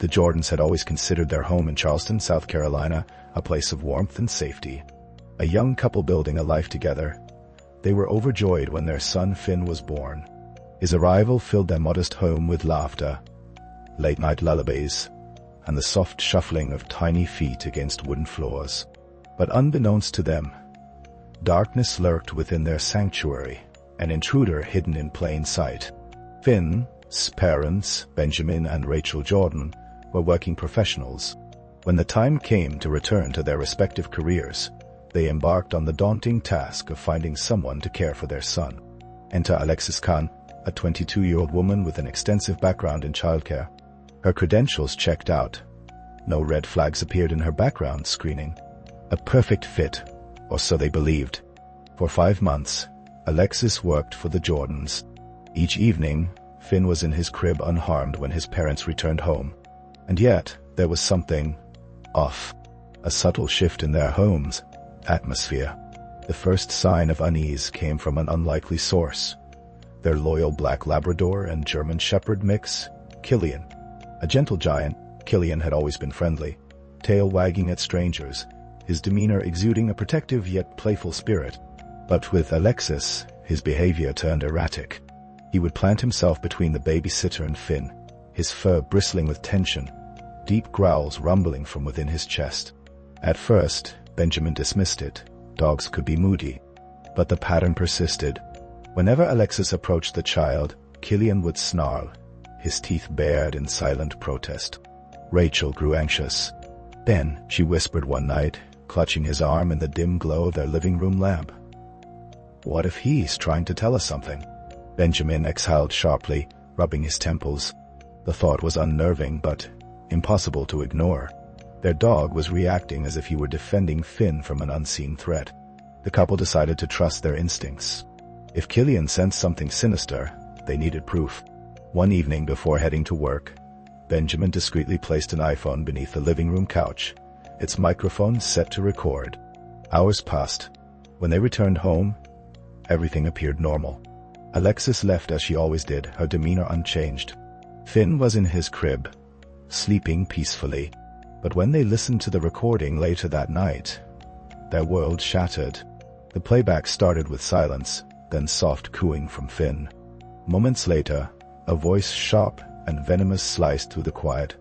The Jordans had always considered their home in Charleston, South Carolina, a place of warmth and safety. A young couple building a life together. They were overjoyed when their son Finn was born. His arrival filled their modest home with laughter, late-night lullabies, and the soft shuffling of tiny feet against wooden floors. But unbeknownst to them, darkness lurked within their sanctuary, an intruder hidden in plain sight. Finn's parents, Benjamin and Rachel Jordan, were working professionals. When the time came to return to their respective careers, they embarked on the daunting task of finding someone to care for their son. Enter Alexis Khan, a 22-year-old woman with an extensive background in childcare. Her credentials checked out. No red flags appeared in her background screening. A perfect fit, or so they believed. For 5 months, Alexis worked for the Jordans. Each evening, Finn was in his crib unharmed when his parents returned home. And yet, there was something off. A subtle shift in their home's atmosphere. The first sign of unease came from an unlikely source. Their loyal black Labrador and German Shepherd mix, Killian. A gentle giant, Killian had always been friendly, tail wagging at strangers, his demeanor exuding a protective yet playful spirit. But with Alexis, his behavior turned erratic. He would plant himself between the babysitter and Finn, his fur bristling with tension, deep growls rumbling from within his chest. At first, Benjamin dismissed it. Dogs could be moody. But the pattern persisted. Whenever Alexis approached the child, Killian would snarl, his teeth bared in silent protest. Rachel grew anxious. Then, she whispered one night, clutching his arm in the dim glow of their living room lamp. "What if he's trying to tell us something?" Benjamin exhaled sharply, rubbing his temples. The thought was unnerving, but impossible to ignore. Their dog was reacting as if he were defending Finn from an unseen threat. The couple decided to trust their instincts. If Killian sensed something sinister, they needed proof. One evening before heading to work, Benjamin discreetly placed an iPhone beneath the living room couch, its microphone set to record. Hours passed. When they returned home, everything appeared normal. Alexis left as she always did, her demeanor unchanged. Finn was in his crib, sleeping peacefully. But when they listened to the recording later that night, their world shattered. The playback started with silence, then soft cooing from Finn. Moments later, a voice sharp and venomous sliced through the quiet.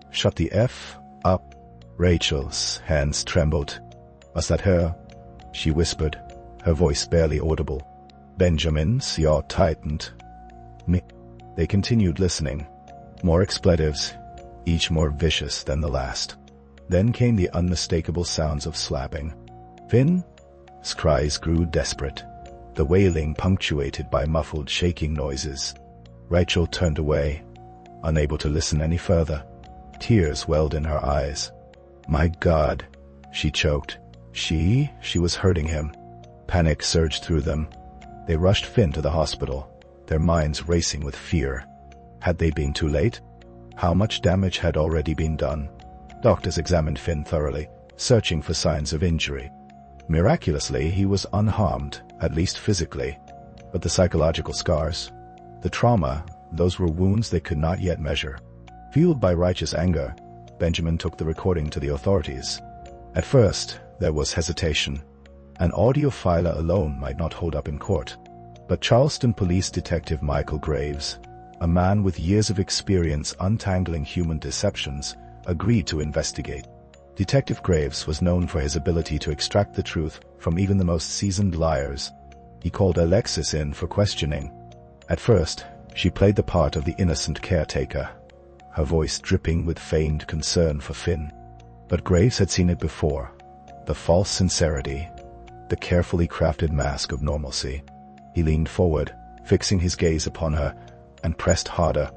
"Shut the F up." Rachel's hands trembled. "Was that her?" she whispered, her voice barely audible. Benjamin's jaw tightened. "Me." They continued listening. More expletives, each more vicious than the last. Then came the unmistakable sounds of slapping. Finn's cries grew desperate, the wailing punctuated by muffled shaking noises. Rachel turned away, unable to listen any further. Tears welled in her eyes. "My God," she choked. She was hurting him. Panic surged through them. They rushed Finn to the hospital, their minds racing with fear. Had they been too late? How much damage had already been done? Doctors examined Finn thoroughly, searching for signs of injury. Miraculously, he was unharmed, at least physically. But the psychological scars, the trauma, those were wounds they could not yet measure. Fueled by righteous anger, Benjamin took the recording to the authorities. At first, there was hesitation. An audio file alone might not hold up in court. But Charleston Police Detective Michael Graves, a man with years of experience untangling human deceptions, agreed to investigate. Detective Graves was known for his ability to extract the truth from even the most seasoned liars. He called Alexis in for questioning. At first, she played the part of the innocent caretaker, her voice dripping with feigned concern for Finn. But Graves had seen it before. The false sincerity, the carefully crafted mask of normalcy. He leaned forward, fixing his gaze upon her, and pressed harder.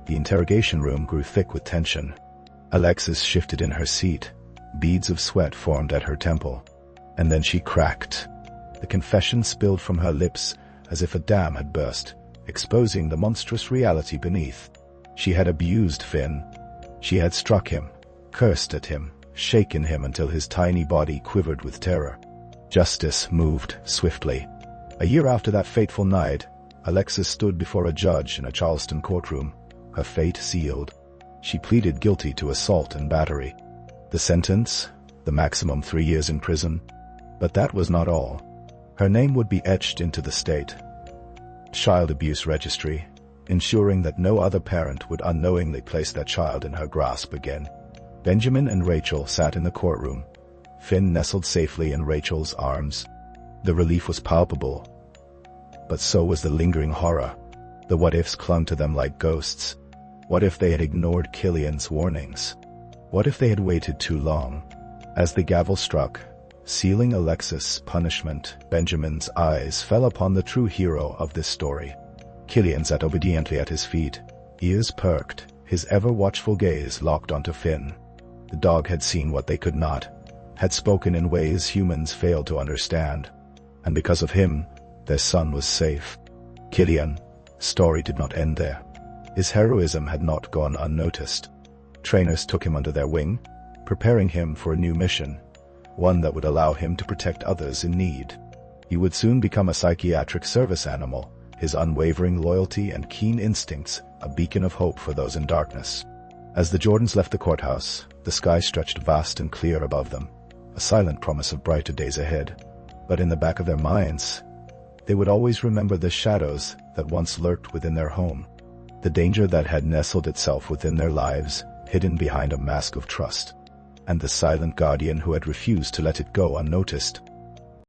The interrogation room grew thick with tension. Alexis shifted in her seat. Beads of sweat formed at her temple. And then she cracked. The confession spilled from her lips as if a dam had burst, exposing the monstrous reality beneath. She had abused Finn. She had struck him, cursed at him, shaken him until his tiny body quivered with terror. Justice moved swiftly. A year after that fateful night, Alexis stood before a judge in a Charleston courtroom, her fate sealed. She pleaded guilty to assault and battery. The sentence? The maximum 3 years in prison. But that was not all. Her name would be etched into the state child abuse registry, ensuring that no other parent would unknowingly place their child in her grasp again. Benjamin and Rachel sat in the courtroom. Finn nestled safely in Rachel's arms. The relief was palpable, but so was the lingering horror. The what-ifs clung to them like ghosts. What if they had ignored Killian's warnings? What if they had waited too long? As the gavel struck, sealing Alexis' punishment, Benjamin's eyes fell upon the true hero of this story. Killian sat obediently at his feet, ears perked, his ever-watchful gaze locked onto Finn. The dog had seen what they could not, had spoken in ways humans failed to understand. And because of him, their son was safe. Killian's story did not end there. His heroism had not gone unnoticed. Trainers took him under their wing, preparing him for a new mission, one that would allow him to protect others in need. He would soon become a psychiatric service animal, his unwavering loyalty and keen instincts a beacon of hope for those in darkness. As the Jordans left the courthouse, the sky stretched vast and clear above them, a silent promise of brighter days ahead. But in the back of their minds, they would always remember the shadows that once lurked within their home, the danger that had nestled itself within their lives, hidden behind a mask of trust, and the silent guardian who had refused to let it go unnoticed.